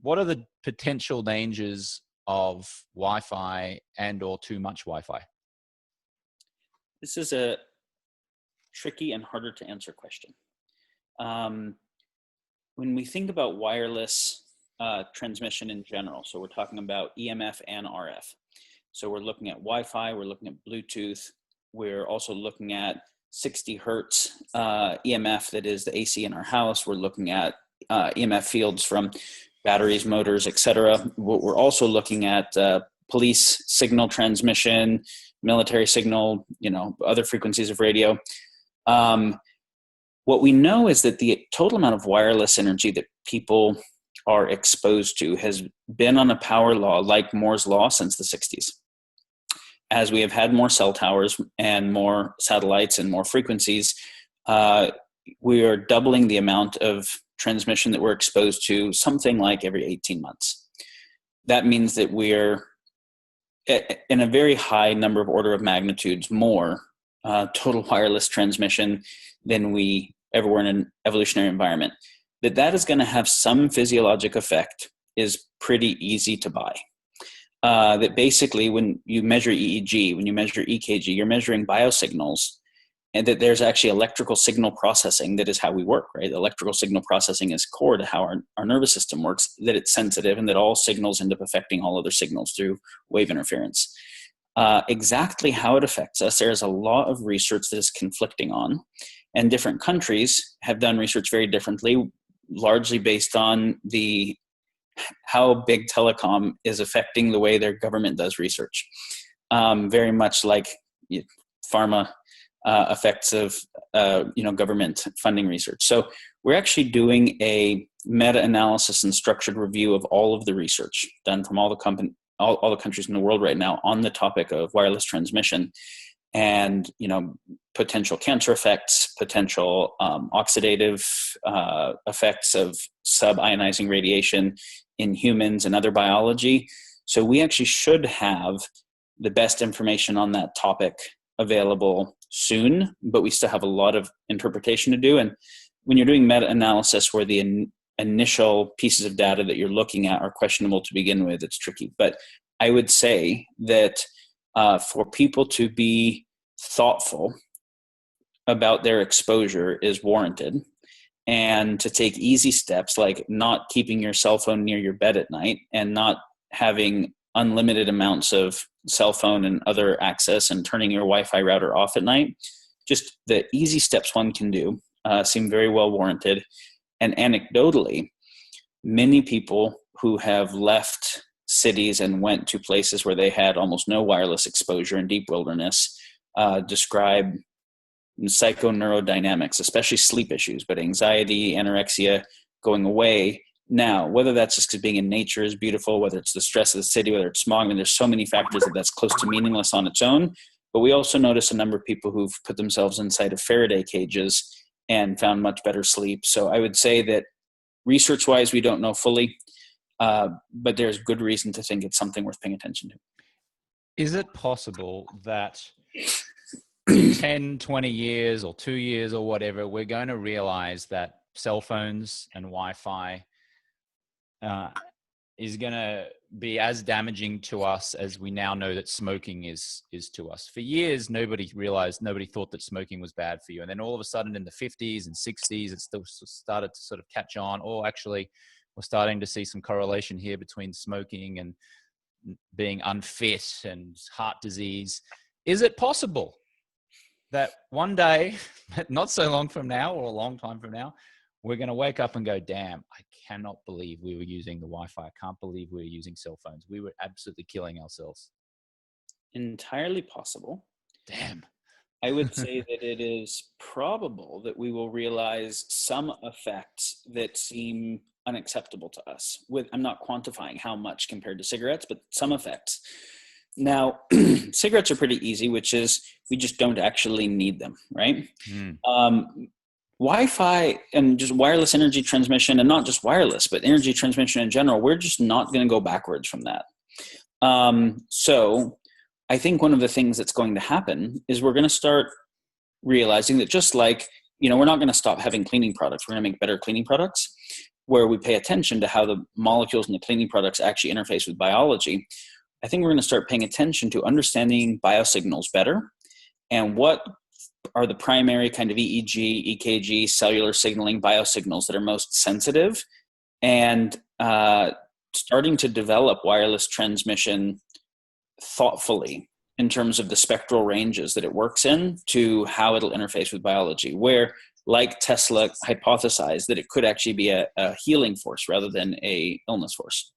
what are the potential dangers of Wi-Fi and or too much Wi-Fi? This is a tricky and harder to answer question. When we think about wireless transmission in general, so we're talking about EMF and RF. So we're looking at Wi-Fi, we're looking at Bluetooth, we're also looking at 60 hertz EMF that is the AC in our house. We're looking at EMF fields from batteries, motors, etc. We're also looking at police signal transmission, military signal, other frequencies of radio. What we know is that the total amount of wireless energy that people are exposed to has been on a power law like Moore's law since the 60s. As we have had more cell towers and more satellites and more frequencies, we are doubling the amount of transmission that we're exposed to, something like every 18 months. That means that we're in a very high number of order of magnitudes more total wireless transmission than we ever were in an evolutionary environment. That is going to have some physiologic effect is pretty easy to buy. That basically when you measure EEG, when you measure EKG, you're measuring biosignals, and that there's actually electrical signal processing that is how we work, right? Electrical signal processing is core to how our nervous system works, that it's sensitive and that all signals end up affecting all other signals through wave interference. Exactly how it affects us, there's a lot of research that is conflicting on, and different countries have done research very differently, largely based on how big telecom is affecting the way their government does research. Very much like pharma effects of government funding research. So we're actually doing a meta-analysis and structured review of all of the research done from all the countries in the world right now on the topic of wireless transmission, and potential cancer effects, potential oxidative effects of sub-ionizing radiation in humans and other biology. So we actually should have the best information on that topic available soon, but we still have a lot of interpretation to do. And when you're doing meta-analysis where the initial pieces of data that you're looking at are questionable to begin with, it's tricky. But I would say that for people to be thoughtful about their exposure is warranted, and to take easy steps like not keeping your cell phone near your bed at night and not having unlimited amounts of cell phone and other access and turning your Wi-Fi router off at night. Just the easy steps one can do seem very well warranted. And anecdotally, many people who have left cities and went to places where they had almost no wireless exposure in deep wilderness describe psychoneurodynamics, especially sleep issues, but anxiety, anorexia going away. Now, whether that's just because being in nature is beautiful, whether it's the stress of the city, whether it's smog, there's so many factors that's close to meaningless on its own. But we also notice a number of people who've put themselves inside of Faraday cages and found much better sleep. So I would say that research-wise, we don't know fully, but there's good reason to think it's something worth paying attention to. Is it possible that 10, 20 years or 2 years or whatever, we're going to realize that cell phones and Wi-Fi is going to be as damaging to us as we now know that smoking is to us? For years, nobody thought that smoking was bad for you. And then all of a sudden in the 50s and 60s, it still started to sort of catch on. Or actually, we're starting to see some correlation here between smoking and being unfit and heart disease. Is it possible that one day, not so long from now or a long time from now, we're going to wake up and go, damn, I cannot believe we were using the Wi-Fi. I can't believe we were using cell phones. We were absolutely killing ourselves. Entirely possible. Damn. I would say that it is probable that we will realize some effects that seem unacceptable to us. I'm not quantifying how much compared to cigarettes, but some effects. Now, cigarettes are pretty easy, which is we just don't actually need them, right? Wi-Fi and just wireless energy transmission, and not just wireless, but energy transmission in general, we're just not going to go backwards from that. So I think one of the things that's going to happen is we're going to start realizing that just like, we're not going to stop having cleaning products. We're going to make better cleaning products. where we pay attention to how the molecules and the cleaning products actually interface with biology, I think we're going to start paying attention to understanding biosignals better and what are the primary kind of EEG, EKG, cellular signaling biosignals that are most sensitive, and starting to develop wireless transmission thoughtfully in terms of the spectral ranges that it works in to how it'll interface with biology, where, like Tesla hypothesized, that it could actually be a healing force rather than a illness force.